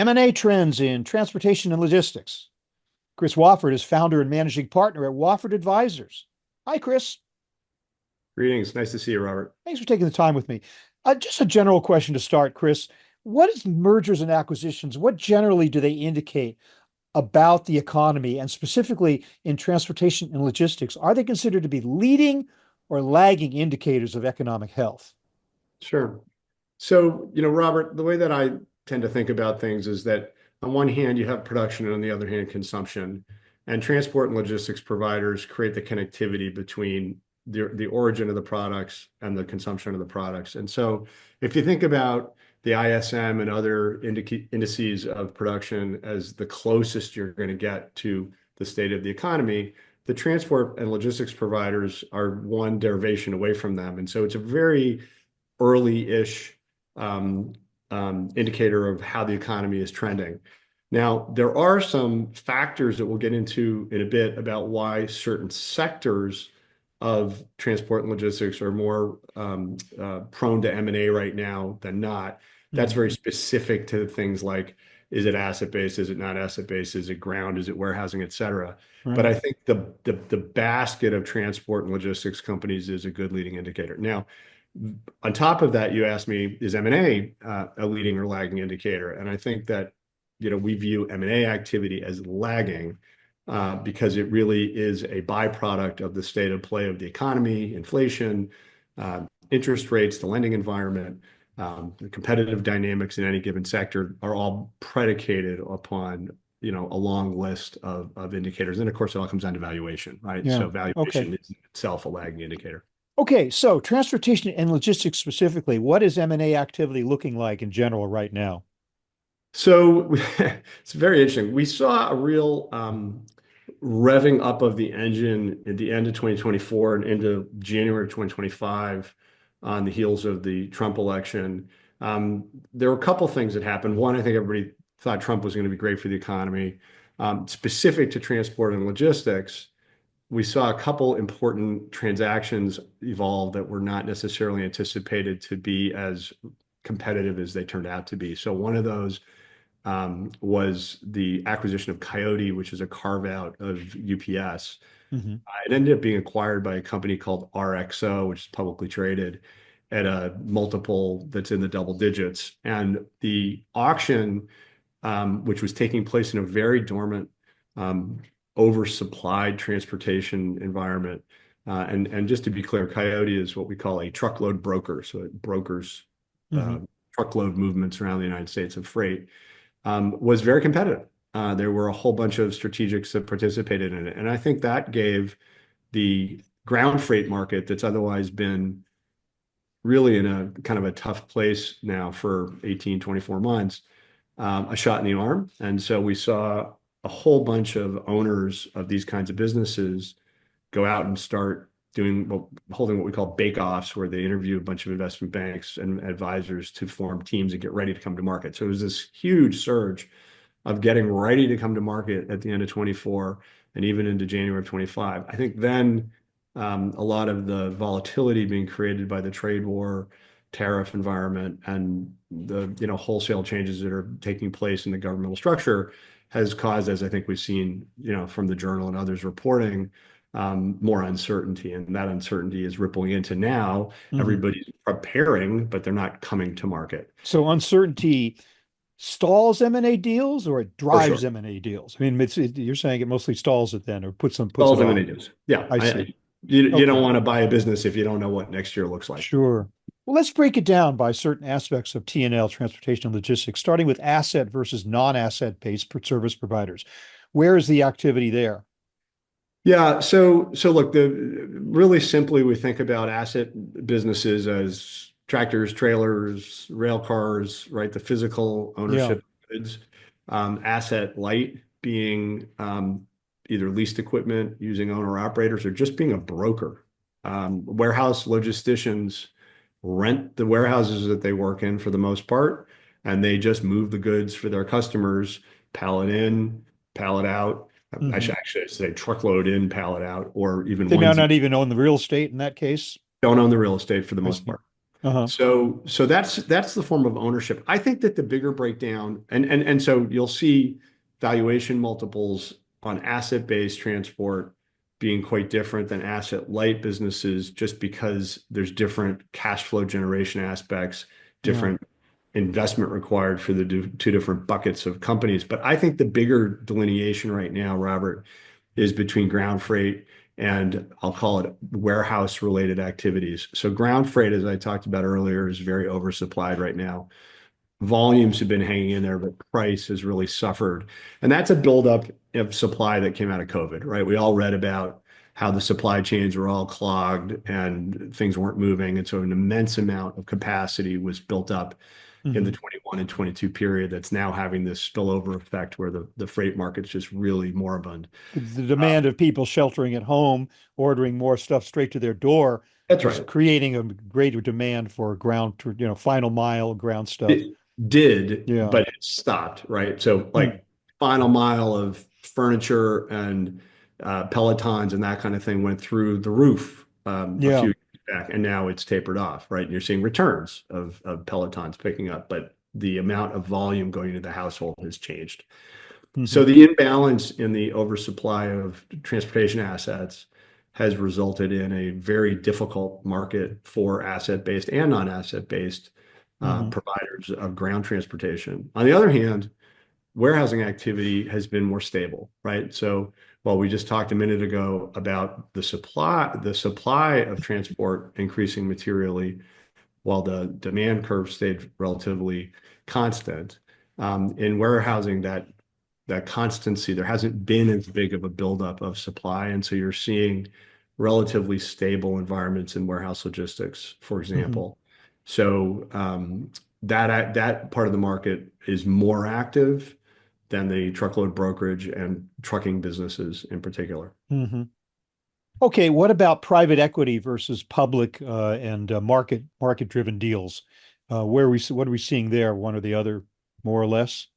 M&A trends in transportation and logistics. Chris Wofford is founder and managing partner at Wofford Advisors. Hi, Chris. Greetings. Nice to see you, Robert. Thanks for taking the time with me. Just a general question to start, Chris. What is mergers and acquisitions? What generally do they indicate about the economy and specifically in transportation and logistics? Are they considered to be leading or lagging indicators of economic health? Sure. So, Robert, the way that I tend to think about things is that on one hand, you have production and on the other hand, consumption. And transport and logistics providers create the connectivity between the origin of the products and the consumption of the products. And so if you think about the ISM and other indices of production as the closest you're going to get to the state of the economy, the transport and logistics providers are one derivation away from them. And so it's a very early-ish indicator of how the economy is trending. Now, there are some factors that we'll get into in a bit about why certain sectors of transport and logistics are more prone to M&A right now than not. That's very specific to things like, is it asset-based? Is it not asset-based? Is it ground? Is it warehousing, et cetera? But I think the basket of transport and logistics companies is a good leading indicator. Now, on top of that, you asked me, is M&A a leading or lagging indicator? And I think that, we view M&A activity as lagging because it really is a byproduct of the state of play of the economy, inflation, interest rates, the lending environment, the competitive dynamics in any given sector are all predicated upon, a long list of indicators. And of course, it all comes down to valuation, right? Yeah. So valuation is itself a lagging indicator. Okay, so transportation and logistics specifically, what is M&A activity looking like in general right now? So it's very interesting. We saw a real revving up of the engine at the end of 2024 and into January of 2025 on the heels of the Trump election. There were a couple things that happened. One, I think everybody thought Trump was going to be great for the economy. Specific to transport and logistics, we saw a couple important transactions evolve that were not necessarily anticipated to be as competitive as they turned out to be. So one of those was the acquisition of Coyote, which is a carve out of UPS. It ended up being acquired by a company called RXO, which is publicly traded at a multiple that's in the double digits. And the auction, which was taking place in a very dormant, oversupplied transportation environment. And just to be clear, Coyote is what we call a truckload broker. So it brokers truckload movements around the United States of freight. Was very competitive. There were a whole bunch of strategics that participated in it. And I think that gave the ground freight market that's otherwise been really in a kind of a tough place now for 18, 24 months, a shot in the arm. And so we saw a whole bunch of owners of these kinds of businesses go out and start holding what we call bake-offs, where they interview a bunch of investment banks and advisors to form teams and get ready to come to market. So it was this huge surge of getting ready to come to market at the end of 24 and even into January of 25. I think then a lot of the volatility being created by the trade war, tariff environment, and the wholesale changes that are taking place in the governmental structure has caused, as I think we've seen from the Journal and others reporting, more uncertainty, and that uncertainty is rippling into now. Everybody's preparing, but they're not coming to market. So uncertainty stalls M&A deals or it drives sure. M&A deals? I mean, you're saying it mostly stalls it then or puts it Stalls off. M&A deals. Yeah. I see. You Okay. don't want to buy a business if you don't know what next year looks like. Sure. Well, let's break it down by certain aspects of T&L, transportation and logistics, starting with asset versus non-asset based service providers. Where is the activity there? Yeah. So look, really simply, we think about asset businesses as tractors, trailers, rail cars, right? The physical ownership of goods. Asset light being either leased equipment using owner operators or just being a broker. Warehouse logisticians rent the warehouses that they work in for the most part, and they just move the goods for their customers, pallet in, pallet out. I should actually say truckload in, pallet out, or even They may onesie. not even own the real estate in that case. Don't own the real estate for the I most see. part. Uh-huh. So that's the form of ownership. I think that the bigger breakdown, and so you'll see valuation multiples on asset-based transport being quite different than asset-light businesses, just because there's different cash flow generation aspects, Yeah. different investment required for the two different buckets of companies. But I think the bigger delineation right now, Robert, is between ground freight and I'll call it warehouse related activities. So ground freight, as I talked about earlier, is very oversupplied right now. Volumes have been hanging in there, but price has really suffered. And that's a buildup of supply that came out of COVID, right? We all read about how the supply chains were all clogged and things weren't moving. And so an immense amount of capacity was built up in the Hmm. 21 and 22 period that's now having this spillover effect where the freight market's just really moribund. The demand of people sheltering at home, ordering more stuff straight to their door That's is right. creating a greater demand for final mile ground stuff. It did, Yeah. but it stopped, right? So Hmm. like final mile of furniture and Pelotons and that kind of thing went through the roof a Yeah. few years back, and now it's tapered off, right? And you're seeing returns of Pelotons picking up, but the amount of volume going to the household has changed. Hmm. So the imbalance in the oversupply of transportation assets has resulted in a very difficult market for asset-based and non-asset-based Hmm. providers of ground transportation. On the other hand, warehousing activity has been more stable, right? So while we just talked a minute ago about the supply of transport increasing materially, while the demand curve stayed relatively constant, in warehousing that constancy, there hasn't been as big of a buildup of supply. And so you're seeing relatively stable environments in warehouse logistics, for Hmm. example. So that part of the market is more active than the truckload brokerage and trucking businesses in particular. Hmm. Okay, what about private equity versus public and market driven deals? What are we seeing there, one or the other, more or less?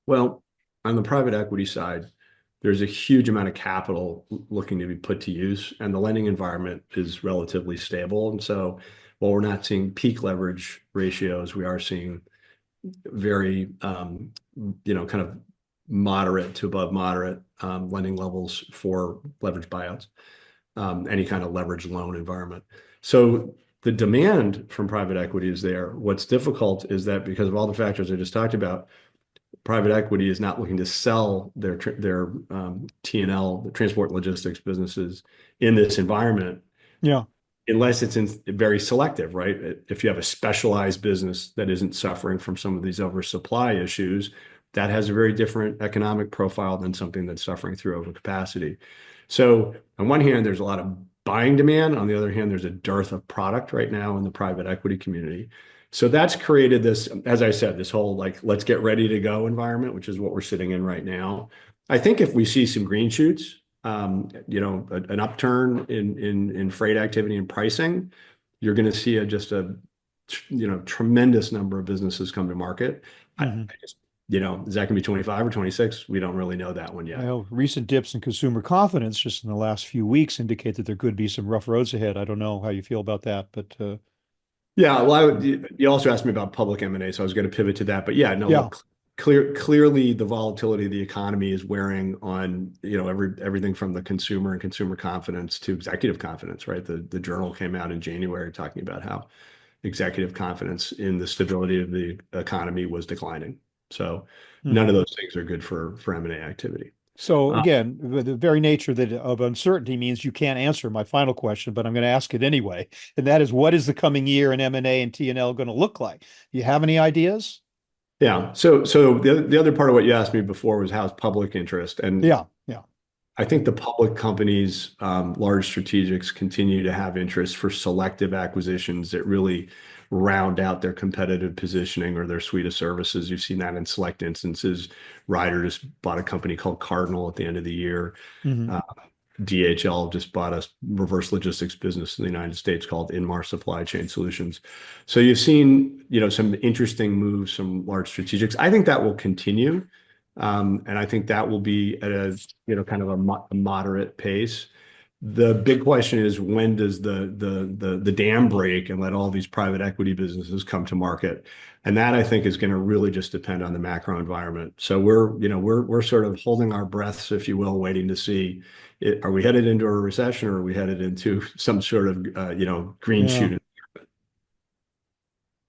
Well, on the private equity side, there's a huge amount of capital looking to be put to use, and the lending environment is relatively stable. And so while we're not seeing peak leverage ratios, we are seeing very, kind of moderate to above moderate lending levels for leverage buyouts, any kind of leverage loan environment. So the demand from private equity is there. What's difficult is that because of all the factors I just talked about, private equity is not looking to sell their T&L, the transport logistics businesses in this environment Yeah. unless it's very selective, right? If you have a specialized business that isn't suffering from some of these oversupply issues, that has a very different economic profile than something that's suffering through overcapacity. So on one hand, there's a lot of buying demand. On the other hand, there's a dearth of product right now in the private equity community. So that's created this, as I said, this whole like, let's get ready to go environment, which is what we're sitting in right now. I think if we see some green shoots, an upturn in freight activity and pricing, you're going to see just a tremendous number of businesses come to market. Hmm. I just, is that going to be 25 or 26? We don't really know that one yet. Well, recent dips in consumer confidence just in the last few weeks indicate that there could be some rough roads ahead. I don't know how you feel about that, but Yeah, well, you also asked me about public M&A, so I was going to pivot to that. But yeah, no, yeah. look, clearly the volatility of the economy is wearing on, everything from the consumer and consumer confidence to executive confidence, right? The journal came out in January talking about how executive confidence in the stability of the economy was declining. So none of Hmm. those things are good for M&A activity. So Uh, again, the very nature of uncertainty means you can't answer my final question, but I'm going to ask it anyway. And that is, what is the coming year in M&A and T&L going to look like? Do you have any ideas? yeah. So the other part of what you asked me before was how's public interest, and Yeah, yeah. I think the public companies, large strategics, continue to have interest for selective acquisitions that really round out their competitive positioning or their suite of services. You've seen that in select instances. Ryder just bought a company called Cardinal at the end of the year. Hmm. Uh, DHL just bought a reverse logistics business in the United States called Inmar Supply Chain Solutions. So you've seen, some interesting moves, some large strategics. I think that will continue. And I think that will be at a, kind of a moderate pace. The big question is, when does the dam break and let all these private equity businesses come to market? And that, I think, is going to really just depend on the macro environment. So we're sort of holding our breaths, if you will, waiting to see are we headed into a recession, or are we headed into some sort of green Yeah. shoot?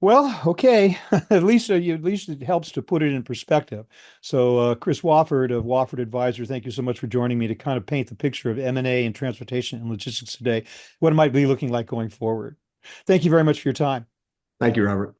Well, okay. At least it helps to put it in perspective. So, Chris Wofford of Wofford Advisors, thank you so much for joining me to kind of paint the picture of M&A and transportation and logistics today, what it might be looking like going forward. Thank you very much for your time. Thank you, Robert.